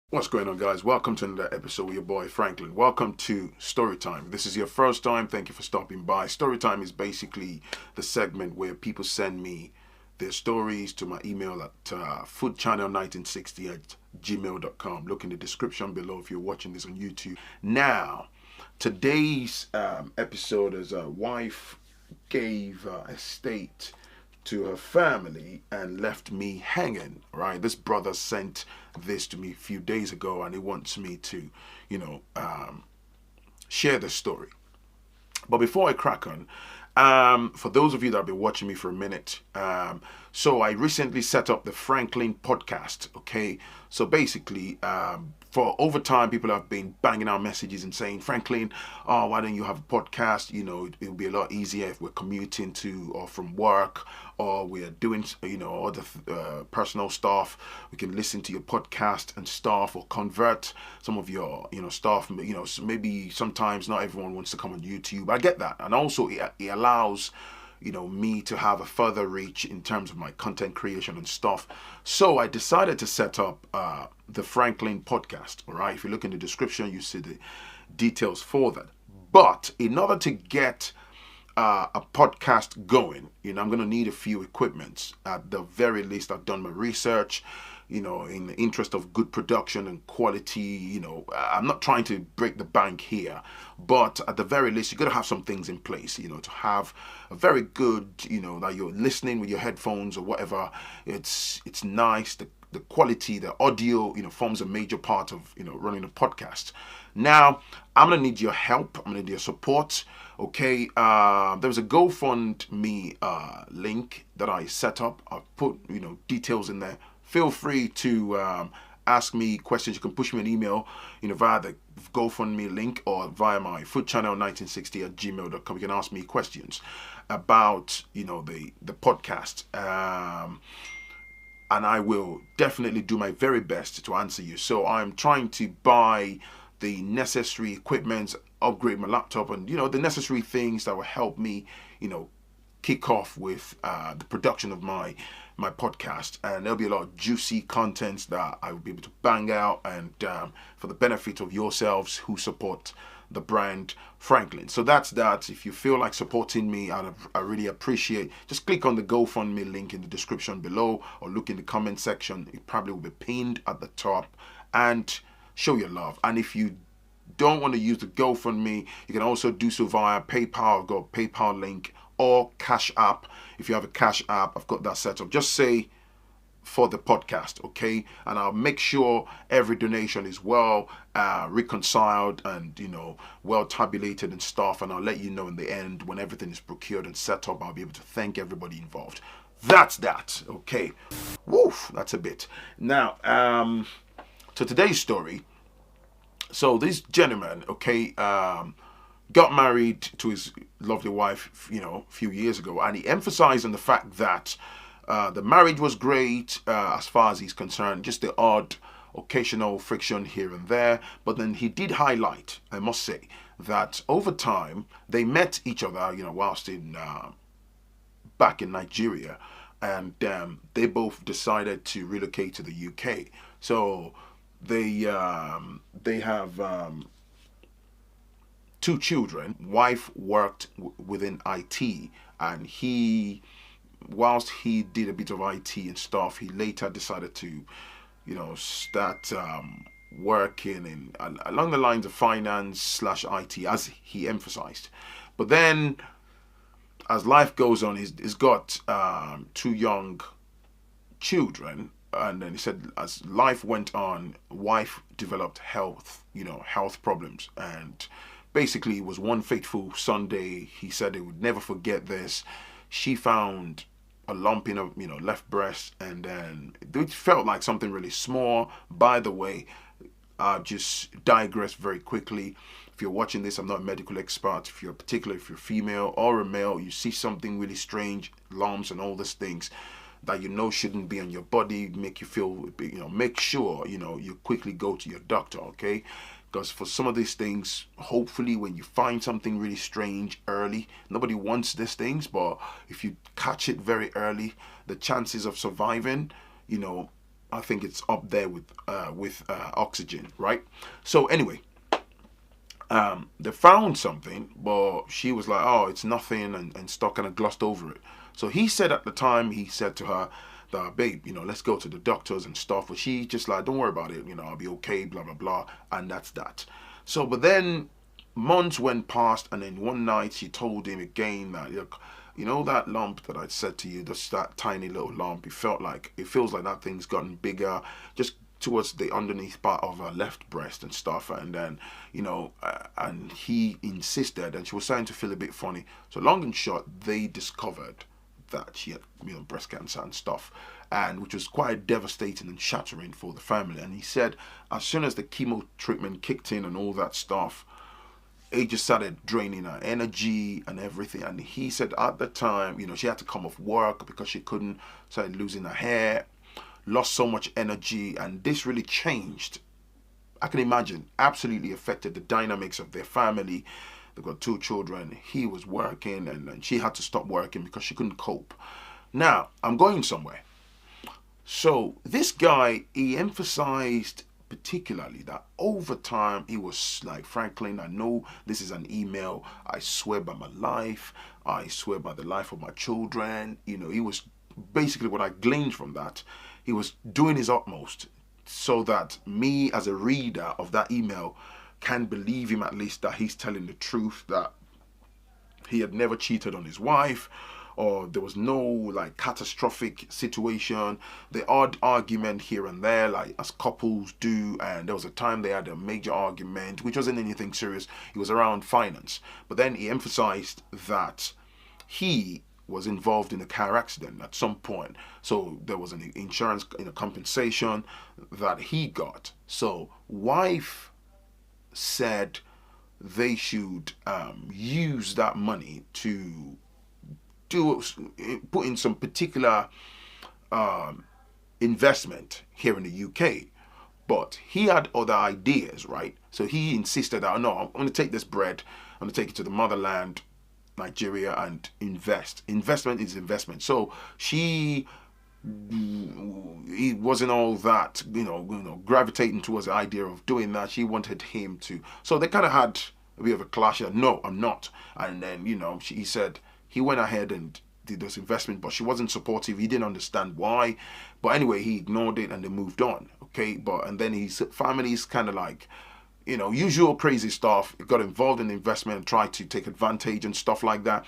What's going on, guys? Welcome to another episode with your boy Franklin. Welcome to Storytime. This is your first time. Thank you for stopping by. Storytime is basically the segment where people send me their stories to my email at foodchannel1960 at gmail.com. Look in the description below if you're watching this on YouTube. Now, today's episode is a wife gave estate to her family and left me hanging, right? This brother sent this to me a few days ago and he wants me to, you know, share the story. But before I crack on, for those of you that have been watching me for a minute, so I recently set up the Franklin podcast. Okay, so basically, for over time, people have been banging out messages and saying, Franklin, oh, why don't you have a podcast? You know, it would be a lot easier if we're commuting to or from work, or we're doing, other personal stuff. We can listen to your podcast and stuff, or convert some of your, stuff. So maybe sometimes not everyone wants to come on YouTube. I get that, and also it allows me to have a further reach in terms of my content creation and stuff. So I decided to set up the Franklin podcast. All right, if you look in the description, you see the details for that. But in order to get a podcast going, I'm going to need a few equipments. At the very least, I've done my research, in the interest of good production and quality. I'm not trying to break the bank here, but at the very least, you got to have some things in place, to have a very good, that you're listening with your headphones or whatever. It's nice. The quality, the audio, forms a major part of, running a podcast. Now, I'm going to need your help. I'm going to need your support. Okay, there's a GoFundMe link that I set up. I've put, details in there. Feel free to ask me questions. You can push me an email, via the GoFundMe link or via my foodchannel1960 at gmail.com. You can ask me questions about, the podcast. And I will definitely do my very best to answer you. So I'm trying to buy the necessary equipment, upgrade my laptop, and the necessary things that will help me, kick off with the production of my podcast. And there'll be a lot of juicy content that I will be able to bang out, and for the benefit of yourselves who support the brand Franklin. So that's that. If you feel like supporting me, I really appreciate. Just click on the GoFundMe link in the description below, or look in the comment section. It probably will be pinned at the top, and show your love. And if you don't want to use the GoFundMe, you can also do so via PayPal. I've got a PayPal link, or Cash App. If you have a Cash App, I've got that set up. Just say for the podcast, okay? And I'll make sure every donation is well reconciled and well tabulated and stuff. And I'll let you know in the end, when everything is procured and set up, I'll be able to thank everybody involved. That's that, okay? Woof, that's a bit. Now, to today's story. So this gentleman, okay, got married to his lovely wife, a few years ago, and he emphasized on the fact that the marriage was great as far as he's concerned, just the odd occasional friction here and there. But then he did highlight, I must say, that over time they met each other, whilst in back in Nigeria, and they both decided to relocate to the UK. So they have two children. Wife worked within IT, and whilst he did a bit of IT and stuff, he later decided to, start working in along the lines of finance/IT, as he emphasized. But then, as life goes on, he's got two young children, and then he said as life went on, wife developed health problems, and basically it was one fateful Sunday. He said he would never forget this. She found a lump in her left breast, and then it felt like something really small. By the way, just digress very quickly. If you're watching this, I'm not a medical expert. If you're female or a male, you see something really strange, lumps and all these things that shouldn't be on your body, make you feel, make sure you quickly go to your doctor, okay? Because for some of these things, hopefully when you find something really strange early, nobody wants these things, but if you catch it very early, the chances of surviving, I think it's up there with oxygen, right? So anyway, they found something, but she was like, "Oh, it's nothing," and stuck kind of glossed over it. So he said at the time, he said to her that, "Babe, let's go to the doctors and stuff." But she just like, "Don't worry about it. I'll be okay." Blah blah blah, and that's that. So, but then months went past, and then one night she told him again that, "Look, that lump that I said to you, just that tiny little lump. It feels like that thing's gotten bigger, just towards the underneath part of her left breast and stuff." And then, and he insisted, and she was starting to feel a bit funny. So long and short, they discovered that she had, breast cancer and stuff, and which was quite devastating and shattering for the family. And he said, as soon as the chemo treatment kicked in and all that stuff, it just started draining her energy and everything. And he said at the time, she had to come off work because she couldn't, started losing her hair, lost so much energy, and this really changed. I can imagine, absolutely affected the dynamics of their family. They've got 2 children. He was working, and she had to stop working because she couldn't cope. Now, I'm going somewhere. So this guy, he emphasized particularly that over time he was like, "Franklin, I know this is an email. I swear by my life. I swear by the life of my children." He was basically, what I gleaned from that, he was doing his utmost so that me as a reader of that email can believe him, at least that he's telling the truth, that he had never cheated on his wife, or there was no like catastrophic situation. The odd argument here and there, like as couples do, and there was a time they had a major argument, which wasn't anything serious. It was around finance. But then he emphasized that he was involved in a car accident at some point. So there was an insurance compensation that he got. So wife said they should use that money to put in some particular investment here in the UK. But he had other ideas, right? So he insisted that, "No, I'm going to take this bread, I'm going to take it to the motherland, Nigeria, and invest." Investment is investment. So he wasn't all that, gravitating towards the idea of doing that. She wanted him to. So they kind of had a bit of a clash. "No, I'm not." And then, he said he went ahead and did this investment, but she wasn't supportive. He didn't understand why. But anyway, he ignored it and they moved on. Okay. And then his family's kind of like, usual crazy stuff. He got involved in investment and tried to take advantage and stuff like that.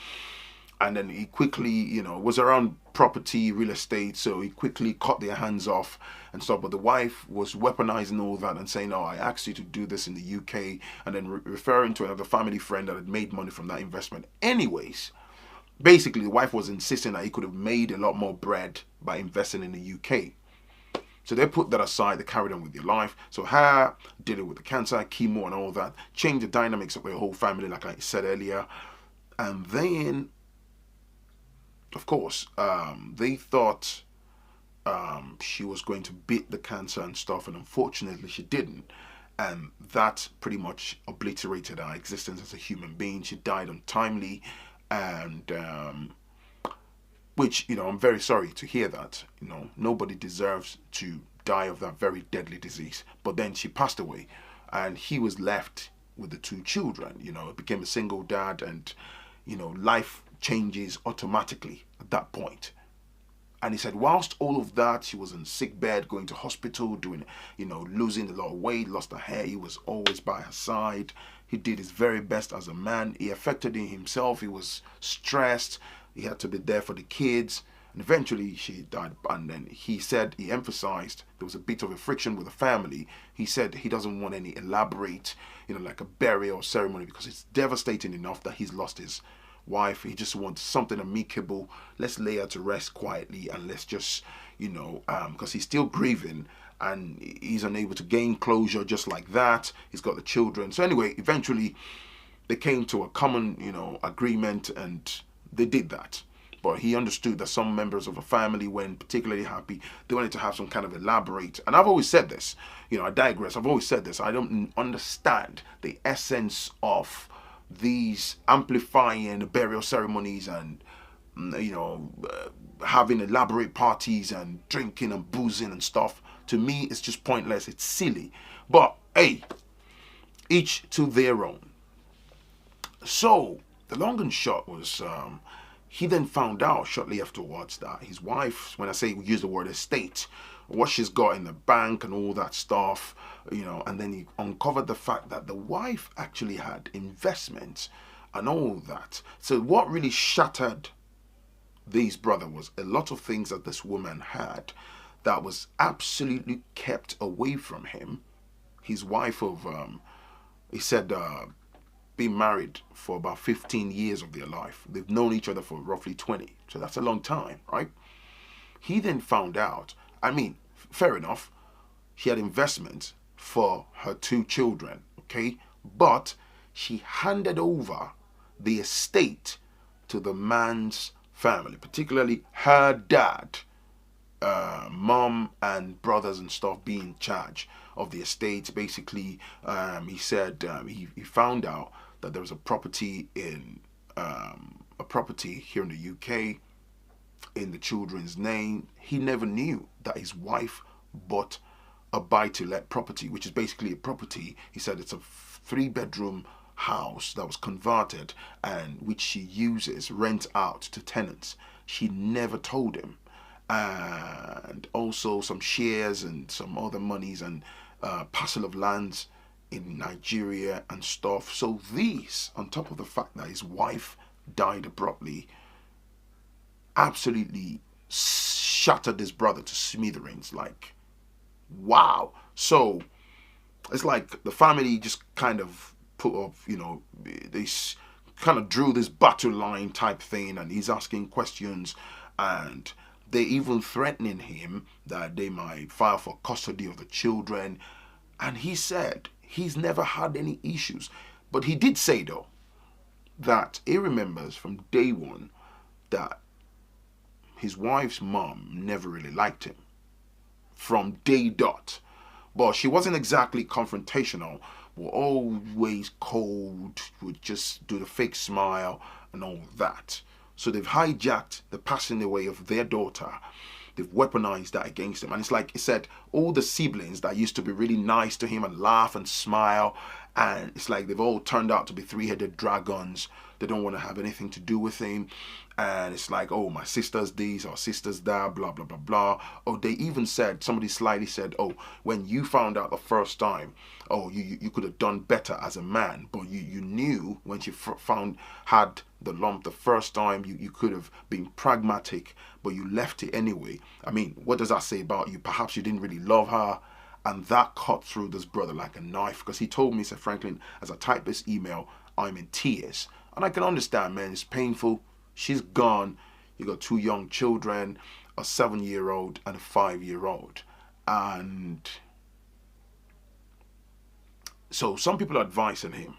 And then he quickly, was around property, real estate, so he quickly cut their hands off and stuff. But the wife was weaponizing all that and saying, "Oh, I asked you to do this in the UK," and then referring to another family friend that had made money from that investment. Anyways, basically, the wife was insisting that he could have made a lot more bread by investing in the UK. So they put that aside, they carried on with their life. So her dealing with the cancer, chemo and all that, changed the dynamics of their whole family, like I said earlier. And then, of course, they thought she was going to beat the cancer and stuff, and unfortunately she didn't. And that pretty much obliterated her existence as a human being. She died untimely, and which, I'm very sorry to hear that. Nobody deserves to die of that very deadly disease. But then she passed away, and he was left with the 2 children. Became a single dad, and life changes automatically at that point. And he said, whilst all of that, she was in sick bed, going to hospital, doing, losing a lot of weight, lost her hair. He was always by her side. He did his very best as a man. He affected it himself. He was stressed. He had to be there for the kids. And eventually she died. And then he emphasized there was a bit of a friction with the family. He said he doesn't want any elaborate, like a burial ceremony, because it's devastating enough that he's lost his wife. He just wants something amicable. Let's lay her to rest quietly, and let's just, because he's still grieving and he's unable to gain closure just like that. He's got the children. So anyway, eventually they came to a common, agreement, and they did that. But he understood that some members of a family weren't particularly happy. They wanted to have some kind of elaborate. And I've always said this, I digress. I've always said this. I don't understand the essence of these amplifying burial ceremonies and having elaborate parties and drinking and boozing and stuff. To me, it's just pointless. It's silly. But hey, each to their own. So the long and short was, he then found out shortly afterwards that his wife, when I say use the word estate, what she's got in the bank and all that stuff, and then he uncovered the fact that the wife actually had investments and all that. So what really shattered these brother was a lot of things that this woman had that was absolutely kept away from him. His wife of, he said, been married for about 15 years of their life. They've known each other for roughly 20. So that's a long time, right? He then found out, I mean, fair enough, she had investments for her 2 children, okay? But she handed over the estate to the man's family, particularly her dad, mom and brothers and stuff being in charge of the estate. Basically, he said he found out that there was a property in a property here in the UK in the children's name. He never knew that his wife bought a buy-to-let property, which is basically a property. He said it's a 3-bedroom house that was converted and which she uses, rent out to tenants. She never told him. And also some shares and some other monies and parcel of lands in Nigeria and stuff. So these, on top of the fact that his wife died abruptly, absolutely shattered his brother to smithereens. Like, wow. So it's like the family just kind of put up, they kind of drew this battle line type thing, and he's asking questions, and they even threatening him that they might file for custody of the children. And he said he's never had any issues. But he did say, though, that he remembers from day one that his wife's mom never really liked him. From day dot. But she wasn't exactly confrontational. Were always cold, would just do the fake smile and all that. So they've hijacked the passing away of their daughter. They've weaponized that against him. And it's like he said, all the siblings that used to be really nice to him and laugh and smile, and it's like they've all turned out to be 3-headed dragons. They don't want to have anything to do with him. And it's like, oh, my sister's this or sister's that, blah, blah, blah, blah. Oh, they even said, somebody slyly said, oh, when you found out the first time, oh, you could have done better as a man. But you knew when she had the lump the first time, you could have been pragmatic, but you left it anyway. I mean, what does that say about you? Perhaps you didn't really love her. And that cut through this brother like a knife, because he told me, said, Franklin, as I type this email, I'm in tears. And I can understand, man, it's painful. She's gone. You got 2 young children, a 7-year-old and a 5-year-old. And so some people are advising him,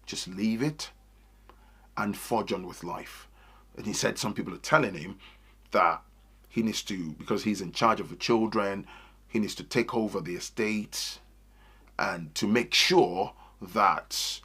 just leave it and forge on with life. And he said some people are telling him that he needs to, because he's in charge of the children, he needs to take over the estate and to make sure that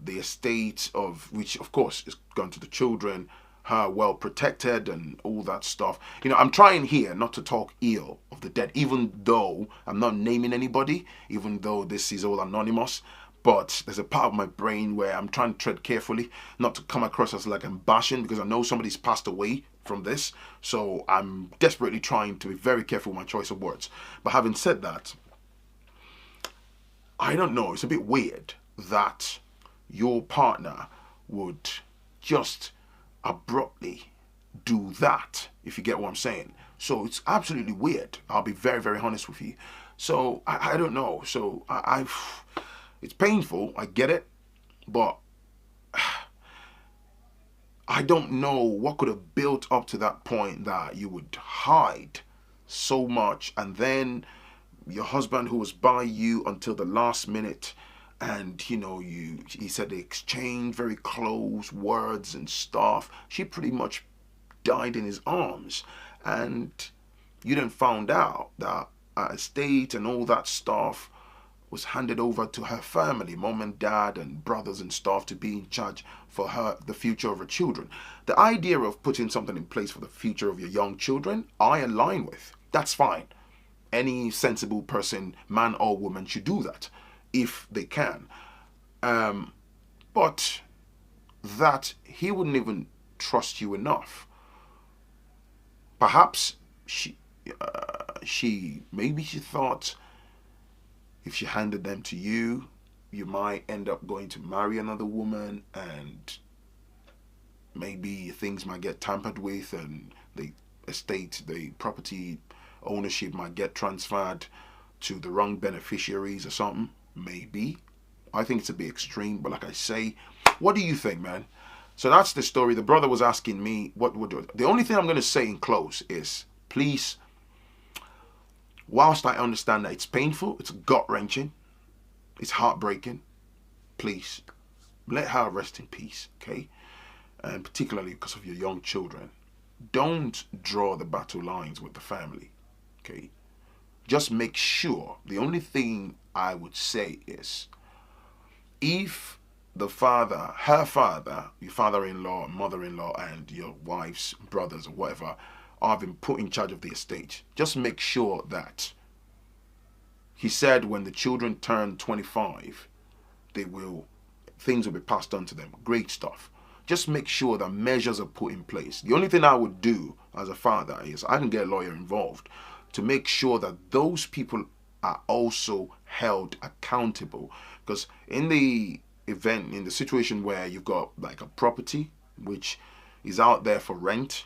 the estate, of which of course is going to the children, are well protected and all that stuff. I'm trying here not to talk ill of the dead, even though I'm not naming anybody, even though this is all anonymous. But there's a part of my brain where I'm trying to tread carefully, not to come across as like I'm bashing, because I know somebody's passed away from this. So I'm desperately trying to be very careful with my choice of words. But having said that, I don't know, it's a bit weird that your partner would just abruptly do that, if you get what I'm saying. So it's absolutely weird. I'll be very, very honest with you. So I don't know. So it's painful, I get it, but I don't know what could have built up to that point that you would hide so much, and then your husband, who was by you until the last minute, and he said they exchanged very close words and stuff. She pretty much died in his arms, and you then found out that estate and all that stuff was handed over to her family, mom and dad and brothers and stuff, to be in charge for her, the future of her children. The idea of putting something in place for the future of your young children, I align with. That's fine. any sensible person, man or woman, should do that if they can. But that he wouldn't even trust you enough. Perhaps maybe she thought if she handed them to you, you might end up going to marry another woman, and maybe things might get tampered with, and the estate, the property ownership might get transferred to the wrong beneficiaries or something. Maybe. I think it's a bit extreme, but like I say, what do you think, man? So that's the story. The brother was asking me what would do. The only thing I'm going to say in close is, please, whilst I understand that it's painful, it's gut-wrenching, it's heartbreaking, please, let her rest in peace, okay? And particularly because of your young children, don't draw the battle lines with the family, okay? Just make sure, the only thing I would say is, if the father, her father, your father-in-law, mother-in-law, and your wife's brothers or whatever are being put in charge of the estate, just make sure that, he said when the children turn 25, things will be passed on to them. Great stuff. Just make sure that measures are put in place. The only thing I would do as a father is I can get a lawyer involved to make sure that those people are also held accountable. Because in the event, in the situation where you've got like a property which is out there for rent,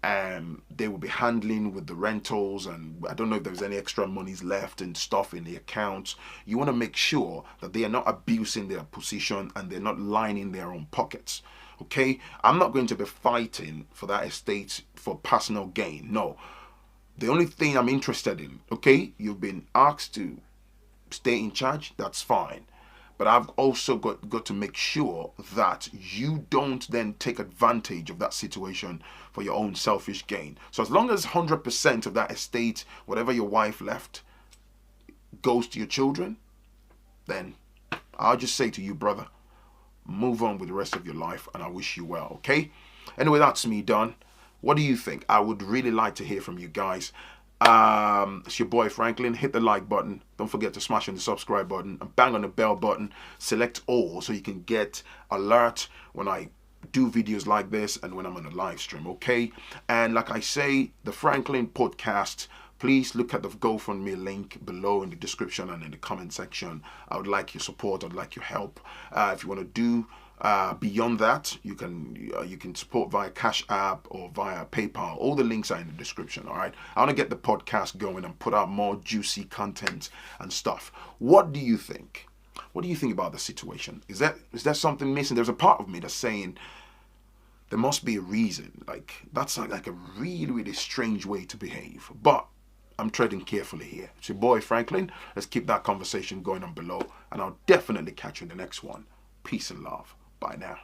and they will be handling with the rentals, and I don't know if there's any extra monies left and stuff in the accounts. You want to make sure that they are not abusing their position and they're not lining their own pockets. Okay, I'm not going to be fighting for that estate for personal gain. No, the only thing I'm interested in, okay, you've been asked to stay in charge, that's fine. But I've also got to make sure that you don't then take advantage of that situation for your own selfish gain. So as long as 100% of that estate, whatever your wife left, goes to your children, then I'll just say to you, brother, move on with the rest of your life, and I wish you well, okay? Anyway, that's me done. What do you think? I would really like to hear from you guys. It's your boy Franklin. Hit the like button. Don't forget to smash on the subscribe button and bang on the bell button. Select all so you can get alert when I do videos like this and when I'm on a live stream, okay? And like I say, the Franklin podcast, please look at the GoFundMe link below in the description and in the comment section. I would like your support. I'd like your help. If you want to do beyond that, you can support via Cash App or via PayPal. All the links are in the description. All right. I want to get the podcast going and put out more juicy content and stuff. What do you think? What do you think about the situation? Is there something missing? There's a part of me that's saying there must be a reason. Like that's like a really, really strange way to behave. But I'm treading carefully here. It's your boy Franklin. Let's keep that conversation going on below, and I'll definitely catch you in the next one. Peace and love. Bye now.